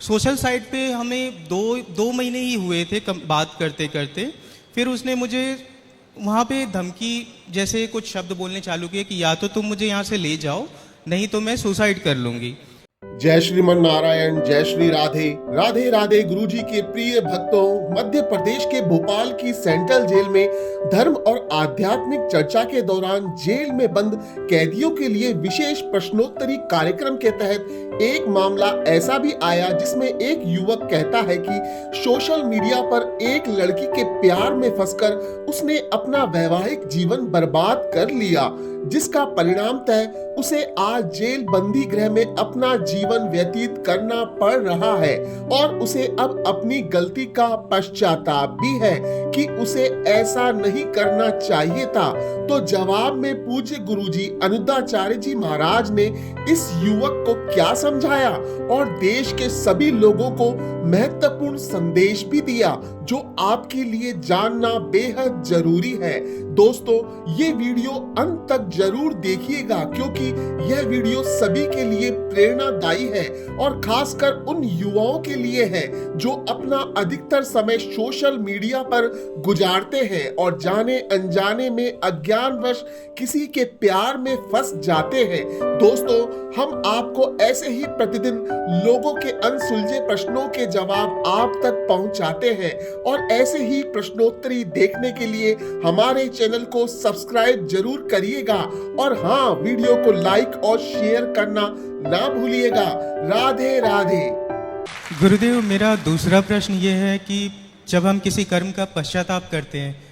Social site पे हमें दो महीने ही हुए थे बात करते करते। फिर उसने मुझे वहाँ पे धमकी जैसे कुछ शब्द बोलने चालू किए कि या तो तुम मुझे यहाँ से ले जाओ, नहीं तो मैं सुसाइड कर लूँगी। जय श्रीमन नारायण, जय श्री राधे राधे राधे। गुरुजी के प्रिय भक्तों, मध्य प्रदेश के भोपाल की सेंट्रल जेल में धर्म और आध्यात्मिक चर्चा के दौरान जेल में बंद कैदियों के लिए विशेष प्रश्नोत्तरी कार्यक्रम के तहत एक मामला ऐसा भी आया जिसमें एक युवक कहता है कि सोशल मीडिया पर एक लड़की के प्यार में फंसकर उसने अपना वैवाहिक जीवन बर्बाद कर लिया, जिसका परिणामतः उसे आज जेल बंदी गृह में अपना जीवन व्यतीत करना पड़ रहा है और उसे अब अपनी गलती का पश्चाताप भी है कि उसे ऐसा नहीं करना चाहिए था। तो जवाब में पूज्य गुरुजी अनुद्धाचार्य जी महाराज ने इस युवक को क्या समझाया और देश के सभी लोगों को महत्वपूर्ण संदेश भी दिया जो आपके लिए जानना बेहद जरूरी है। दोस्तों, ये वीडियो अंत तक जरूर देखिएगा क्योंकि यह वीडियो सभी के लिए प्रेरणादायी है और खासकर उन युवाओं के लिए है जो अपना अधिकतर समय सोशल मीडिया पर गुजारते हैं और जाने अनजाने में अज्ञानवश किसी के प्यार में फंस जाते हैं। दोस्तों, हम आपको ऐसे ही प्रतिदिन लोगों के अनसुलझे प्रश्नों के जवाब आप तक पहुंचाते हैं और ऐसे ही प्रश्नोत्तरी देखने के लिए हमारे चैनल को सब्सक्राइब जरूर करिएगा और हाँ, वीडियो को लाइक और शेयर करना ना भूलिएगा। राधे राधे। गुरुदेव, मेरा दूसरा प्रश्न ये है कि जब हम किसी कर्म का पश्चाताप करते हैं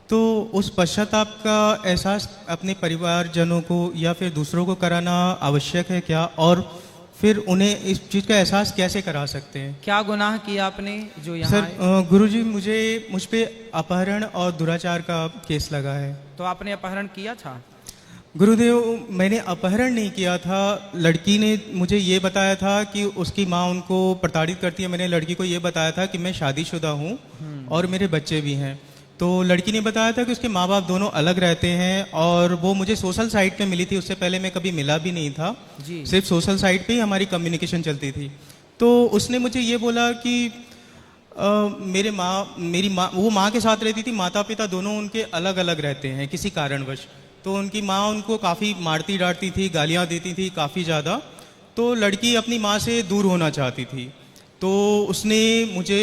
तो उस पश्चाताप का एहसास अपने परिवारजनों को या फिर दूसरों को कराना आवश्यक है क्या, और फिर उन्हें इस चीज़ का एहसास कैसे करा सकते हैं? क्या गुनाह किया आपने जो यहाँ सर, गुरुजी मुझ पे अपहरण और दुराचार का केस लगा है। तो आपने अपहरण किया था? गुरुदेव, मैंने अपहरण नहीं किया था। लड़की ने मुझे ये बताया था कि उसकी माँ उनको प्रताड़ित करती है। मैंने लड़की को ये बताया था कि मैं शादीशुदा हूँ और मेरे बच्चे भी हैं। तो लड़की ने बताया था कि उसके माँ बाप दोनों अलग रहते हैं और वो मुझे सोशल साइट पे मिली थी। उससे पहले मैं कभी मिला भी नहीं था जी। सिर्फ सोशल साइट पे ही हमारी कम्युनिकेशन चलती थी। तो उसने मुझे ये बोला कि मेरी माँ वो माँ के साथ रहती थी, माता पिता दोनों उनके अलग अलग रहते हैं किसी कारणवश। तो उनकी माँ उनको काफ़ी मारती डांटती थी, गालियाँ देती थी काफ़ी ज़्यादा। तो लड़की अपनी माँ से दूर होना चाहती थी। तो उसने मुझे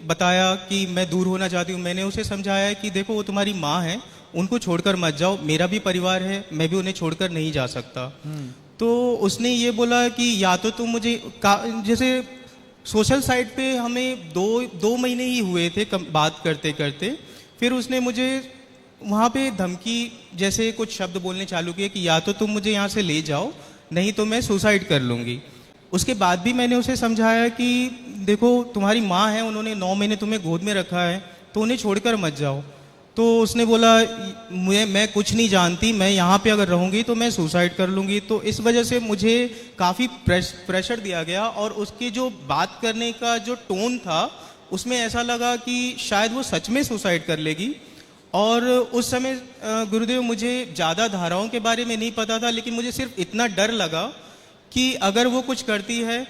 बताया कि मैं दूर होना चाहती हूँ। मैंने उसे समझाया कि देखो, वो तुम्हारी माँ है, उनको छोड़कर मत जाओ, मेरा भी परिवार है, मैं भी उन्हें छोड़कर नहीं जा सकता। तो उसने ये बोला कि या तो तुम मुझे जैसे सोशल साइट पे हमें दो महीने ही हुए थे बात करते करते। फिर उसने मुझे वहाँ पे धमकी जैसे कुछ शब्द बोलने चालू किए कि या तो तुम मुझे यहाँ से ले जाओ, नहीं तो मैं सुसाइड कर लूँगी। उसके बाद भी मैंने उसे समझाया कि देखो, तुम्हारी माँ है, उन्होंने 9 महीने तुम्हें गोद में रखा है, तो उन्हें छोड़कर मत जाओ। तो उसने बोला मैं कुछ नहीं जानती, मैं यहाँ पे अगर रहूँगी तो मैं सुसाइड कर लूँगी। तो इस वजह से मुझे काफ़ी प्रेशर दिया गया और उसकी जो बात करने का जो टोन था उसमें ऐसा लगा कि शायद वो सच में सुसाइड कर लेगी। और उस समय गुरुदेव, मुझे ज़्यादा धाराओं के बारे में नहीं पता था, लेकिन मुझे सिर्फ इतना डर लगा कि अगर वो कुछ करती है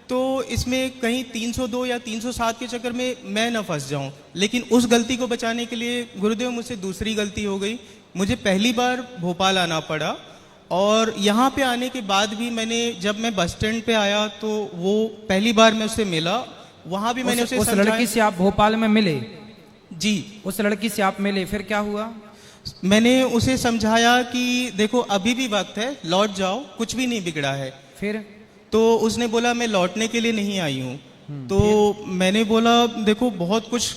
तो इसमें कहीं 302 या 307 के चक्कर में मैं न फंस जाऊं। लेकिन उस गलती को बचाने के लिए गुरुदेव मुझसे दूसरी गलती हो गई। मुझे पहली बार भोपाल आना पड़ा और यहाँ पे आने के बाद भी जब मैं बस स्टैंड पे आया तो वो पहली बार मैं उससे मिला। वहाँ भी मैंने उस लड़की से आप भोपाल में मिले? जी, उस लड़की से आप मिले, फिर क्या हुआ? मैंने उसे समझाया कि देखो, अभी भी वक्त है, लौट जाओ, कुछ भी नहीं बिगड़ा है। फिर तो उसने बोला मैं लौटने के लिए नहीं आई हूँ। तो मैंने बोला देखो, बहुत कुछ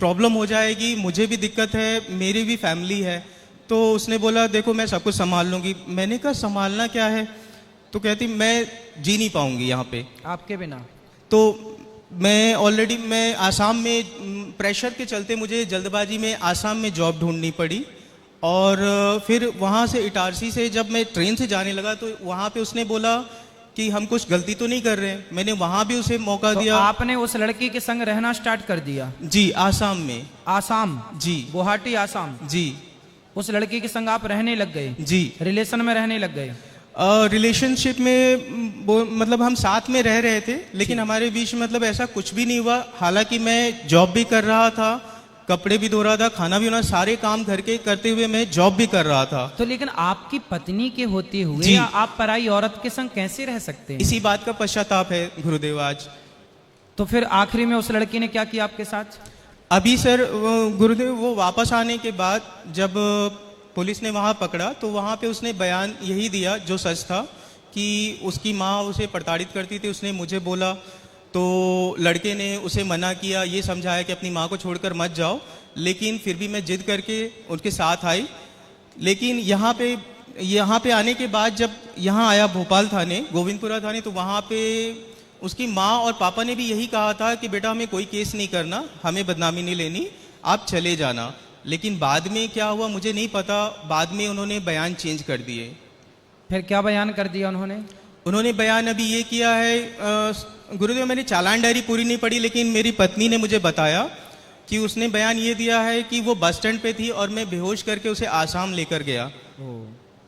प्रॉब्लम हो जाएगी, मुझे भी दिक्कत है, मेरी भी फैमिली है। तो उसने बोला देखो, मैं सब कुछ संभाल लूँगी। मैंने कहा संभालना क्या है? तो कहती मैं जी नहीं पाऊँगी यहाँ पे आपके बिना। तो मैं आसाम में प्रेशर के चलते मुझे जल्दबाजी में आसाम में जॉब ढूंढनी पड़ी। और फिर वहाँ से इटारसी से जब मैं ट्रेन से जाने लगा तो वहाँ पे उसने बोला कि हम कुछ गलती तो नहीं कर रहे हैं। मैंने वहाँ भी उसे मौका दिया। आपने उस लड़की के संग रहना स्टार्ट कर दिया? जी, आसाम में। आसाम? जी, गुवाहाटी आसाम। जी। उस लड़की के संग आप रहने लग गए? जी। रिलेशन में रहने लग गए? रिलेशनशिप में वो मतलब हम साथ में रह रहे थे, लेकिन हमारे बीच में मतलब ऐसा कुछ भी नहीं हुआ। हालांकि मैं जॉब भी कर रहा था, कपड़े भी धो रहा था, खाना भी बना, सारे काम घर के करते हुए मैं जॉब भी कर रहा था। तो लेकिन आपकी पत्नी के होते हुए जी। आप पराई औरत के संग कैसे रह सकते हैं? इसी बात का पश्चाताप है गुरुदेव आज। तो फिर आखिरी में उस लड़की ने क्या किया आपके साथ? अभी सर गुरुदेव वो वापस आने के बाद जब पुलिस ने वहाँ पकड़ा तो वहाँ पे उसने बयान यही दिया जो सच था कि उसकी माँ उसे प्रताड़ित करती थी। उसने मुझे बोला तो लड़के ने उसे मना किया, ये समझाया कि अपनी माँ को छोड़कर मत जाओ, लेकिन फिर भी मैं जिद करके उनके साथ आई। लेकिन यहाँ पे आने के बाद जब यहाँ आया भोपाल थाने, गोविंदपुरा थाने, तो वहाँ पे उसकी माँ और पापा ने भी यही कहा था कि बेटा हमें कोई केस नहीं करना, हमें बदनामी नहीं लेनी, आप चले जाना। लेकिन बाद में क्या हुआ मुझे नहीं पता, बाद में उन्होंने बयान चेंज कर दिए। फिर क्या बयान कर दिया उन्होंने? उन्होंने बयान अभी ये किया है, गुरुदेव मैंने चालान डायरी पूरी नहीं पढ़ी, लेकिन मेरी पत्नी ने मुझे बताया कि उसने बयान ये दिया है कि वो बस स्टैंड पे थी और मैं बेहोश करके उसे आसाम लेकर गया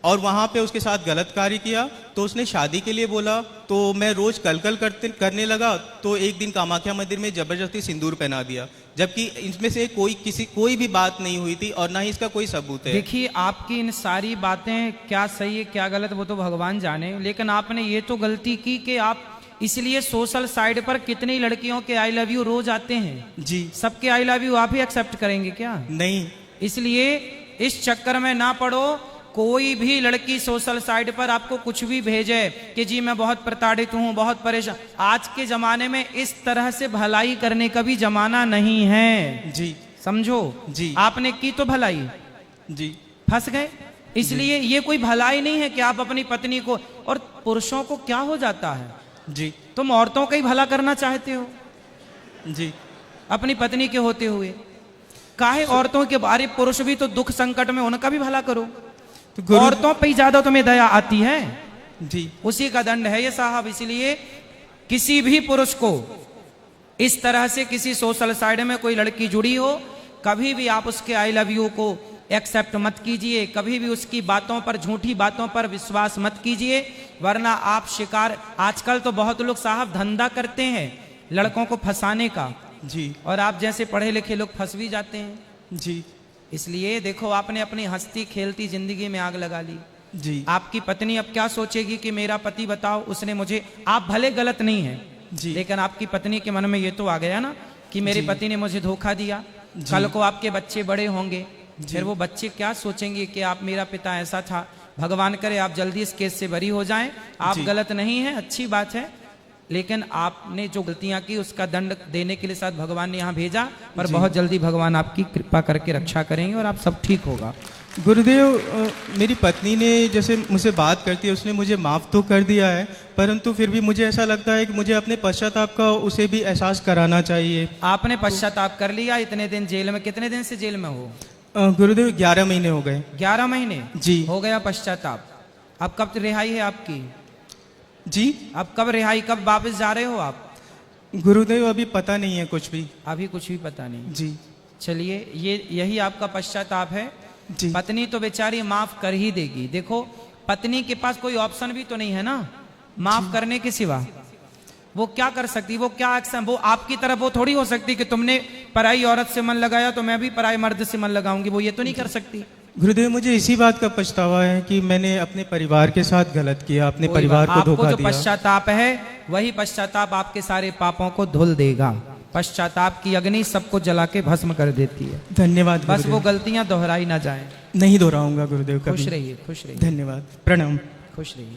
और वहाँ पे उसके साथ गलत कार्य किया। तो उसने शादी के लिए बोला, तो मैं रोज कल करने लगा। तो एक दिन कामाख्या मंदिर में जबरदस्ती सिंदूर पहना दिया, जबकि इसमें से कोई भी बात नहीं हुई थी और ना ही इसका कोई सबूत है। देखिए आपकी इन सारी बातें क्या सही है क्या गलत वो तो भगवान जाने, लेकिन आपने ये तो गलती की कि आप इसलिए सोशल साइट पर कितनी लड़कियों के आई लव यू रोज आते हैं। जी। सबके आई लव यू आप ही एक्सेप्ट करेंगे क्या? नहीं। इसलिए इस चक्कर में ना पड़ो। कोई भी लड़की सोशल साइट पर आपको कुछ भी भेजे कि जी मैं बहुत प्रताड़ित हूं, बहुत परेशान, आज के जमाने में इस तरह से भलाई करने का भी जमाना नहीं है। जी। समझो। जी। आपने की तो भलाई, जी। फंस गए। इसलिए ये कोई भलाई नहीं है कि आप अपनी पत्नी को, और पुरुषों को क्या हो जाता है, जी। तुम औरतों का ही भला करना चाहते हो जी। अपनी पत्नी के होते हुए, काहे औरतों के बारे, पुरुष भी तो दुख संकट में उनका भी भला करो। तो औरतों पे ही ज्यादा तुम्हें दया आती है। जी। उसी का दंड है ये साहब। इसलिए किसी भी पुरुष को इस तरह से किसी सोशल साइट में कोई लड़की जुड़ी हो, कभी भी आप उसके आई लव यू को एक्सेप्ट मत कीजिए, कभी भी उसकी बातों पर, झूठी बातों पर विश्वास मत कीजिए, वरना आप शिकार। आजकल तो बहुत लोग साहब धंधा करते हैं लड़कों को फंसाने का। जी। और आप जैसे पढ़े लिखे लोग फंस भी जाते हैं। जी। इसलिए देखो आपने अपनी हंसती खेलती जिंदगी में आग लगा ली। जी। आपकी पत्नी अब क्या सोचेगी कि मेरा पति, बताओ, उसने मुझे, आप भले गलत नहीं है जी। लेकिन आपकी पत्नी के मन में ये तो आ गया ना कि मेरे पति ने मुझे धोखा दिया। कल को आपके बच्चे बड़े होंगे, फिर वो बच्चे क्या सोचेंगे कि आप, मेरा पिता ऐसा था। भगवान करे आप जल्दी इस केस से बरी हो जाएं। आप गलत नहीं है, अच्छी बात है, लेकिन आपने जो गलतियां की उसका दंड देने के लिए साथ भगवान ने यहाँ भेजा, पर बहुत जल्दी भगवान आपकी कृपा करके रक्षा करेंगे और आप सब ठीक होगा। गुरुदेव मेरी पत्नी ने जैसे मुझसे बात करती है, उसने मुझे माफ़ तो कर दिया है, परंतु फिर भी मुझे ऐसा लगता है कि मुझे अपने पश्चाताप का उसे भी एहसास कराना चाहिए। आपने पश्चाताप कर लिया। इतने दिन जेल में, कितने दिन से जेल में हो? गुरुदेव 11 महीने हो गए। 11 महीने जी। हो गया पश्चाताप। अब कब रिहाई है आपकी? जी। अब कब रिहाई, कब वापस जा रहे हो आप? गुरुदेव अभी पता नहीं है कुछ भी। अभी कुछ भी पता नहीं। जी। चलिए, यही आपका पश्चाताप है। जी। पत्नी तो बेचारी माफ कर ही देगी। देखो पत्नी के पास कोई ऑप्शन भी तो नहीं है ना माफ करने के सिवा। वो क्या कर सकती, वो क्या एक्शन, वो आपकी तरफ वो थोड़ी हो सकती कि तुमने पराई औरत से मन लगाया तो मैं भी पराई मर्द से मन लगाऊंगी, वो ये तो नहीं कर सकती। गुरुदेव मुझे इसी बात का पछतावा है कि मैंने अपने परिवार के साथ गलत किया, अपने परिवार को धोखा आपको जो दिया। पश्चाताप है वही पश्चाताप आपके सारे पापों को धुल देगा। पश्चाताप की अग्नि सबको जला के भस्म कर देती है। धन्यवाद बस वो गुरुदेव। गलतियां दोहराई ना जाए। नहीं दोहराऊंगा गुरुदेव कभी। खुश रहिए, खुश रहिए, धन्यवाद, प्रणाम। खुश रहिए।